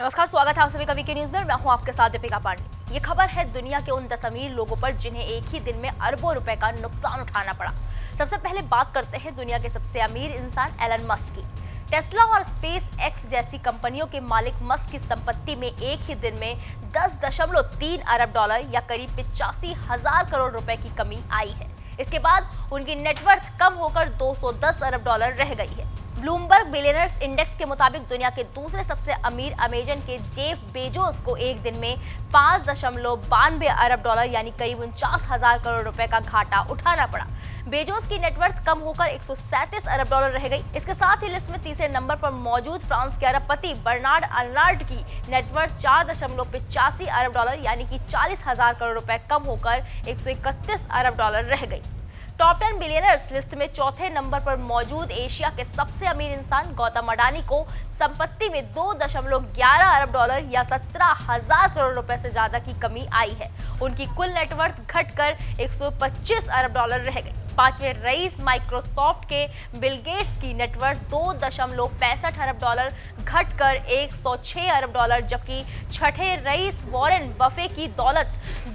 नमस्कार, स्वागत है आप सभी का वीके न्यूज में। मैं हूं आपके साथ दीपिका पांडे। ये खबर है दुनिया के उन 10 अमीर लोगों पर जिन्हें एक ही दिन में अरबों रुपए का नुकसान उठाना पड़ा। सबसे पहले बात करते हैं दुनिया के सबसे अमीर इंसान एलन मस्क की। टेस्ला और स्पेस एक्स जैसी कंपनियों के मालिक मस्क की संपत्ति में एक ही दिन में 10.3 अरब डॉलर या करीब 85,000 करोड़ रुपए की कमी आई है। इसके बाद उनकी नेटवर्थ कम होकर 210 अरब डॉलर रह गई है। ब्लूमबर्ग बिलियनर्स इंडेक्स के मुताबिक दुनिया के दूसरे सबसे अमीर अमेजन के जेफ बेजोस को एक दिन में 5.92 अरब डॉलर यानी करीब 49,000 करोड़ रुपए का घाटा उठाना पड़ा। बेजोस की नेटवर्थ कम होकर 137 अरब डॉलर रह गई। इसके साथ ही लिस्ट में तीसरे नंबर पर मौजूद फ्रांस के अरबपति बर्नार्ड अर्नाल्ड की नेटवर्थ 4.85 अरब डॉलर यानी कि 40,000 करोड़ रुपए कम होकर 131 अरब डॉलर रह गई। टॉप 10 बिलियनर्स लिस्ट में चौथे नंबर पर मौजूद एशिया के सबसे अमीर इंसान गौतम अडानी को संपत्ति में 2.11 अरब डॉलर या 17,000 करोड़ रुपए से ज्यादा की कमी आई है। उनकी कुल नेटवर्थ घटकर 125 अरब डॉलर रह गई। पांचवें रईस माइक्रोसॉफ्ट के बिल गेट्स की नेटवर्थ 2.65 अरब डॉलर घटकर 106 अरब डॉलर, जबकि छठे रईस वॉरेन बफे की दौलत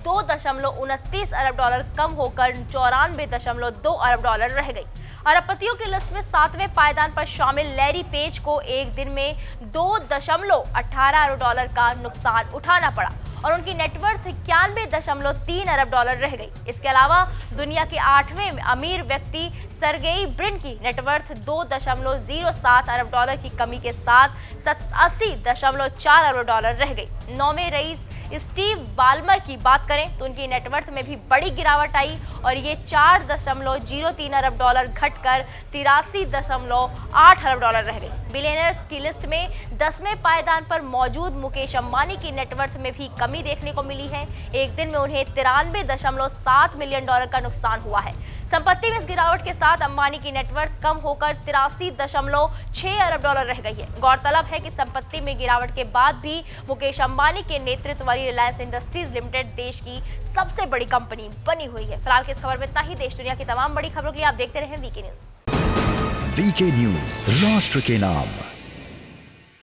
2.29 अरब डॉलर कम होकर 94.2 अरब डॉलर रह गई। अरबपतियों की लिस्ट में सातवें पायदान पर शामिल लैरी पेज को एक दिन में 2.18 अरब डॉलर का नुकसान उठाना पड़ा और उनकी नेटवर्थ 91.3 अरब डॉलर रह गई। इसके अलावा दुनिया के 8वें अमीर व्यक्ति सर्गेई ब्रिन की नेटवर्थ 2.07 अरब डॉलर की कमी के साथ 87.4 अरब डॉलर रह गई। 9वें रईस स्टीव बाल्मर की बात करें तो उनकी नेटवर्थ में भी बड़ी गिरावट आई और ये 4.03 अरब डॉलर घटकर 83.8 अरब डॉलर रह गई। बिलियनर्स की लिस्ट में 10वें पायदान पर मौजूद मुकेश अंबानी की नेटवर्थ में भी कमी देखने को मिली है। एक दिन में उन्हें 93.7 मिलियन डॉलर का नुकसान हुआ है। संपत्ति में इस गिरावट के साथ अंबानी की नेटवर्थ कम होकर 83.6 अरब डॉलर रह गई है। गौरतलब है कि संपत्ति में गिरावट के बाद भी मुकेश अंबानी के नेतृत्व वाली रिलायंस इंडस्ट्रीज लिमिटेड देश की सबसे बड़ी कंपनी बनी हुई है। फिलहाल की इस खबर में इतना ही। देश दुनिया की तमाम बड़ी खबरों के लिए आप देखते रहें वीके न्यूज। वीके न्यूज, राष्ट्र के नाम।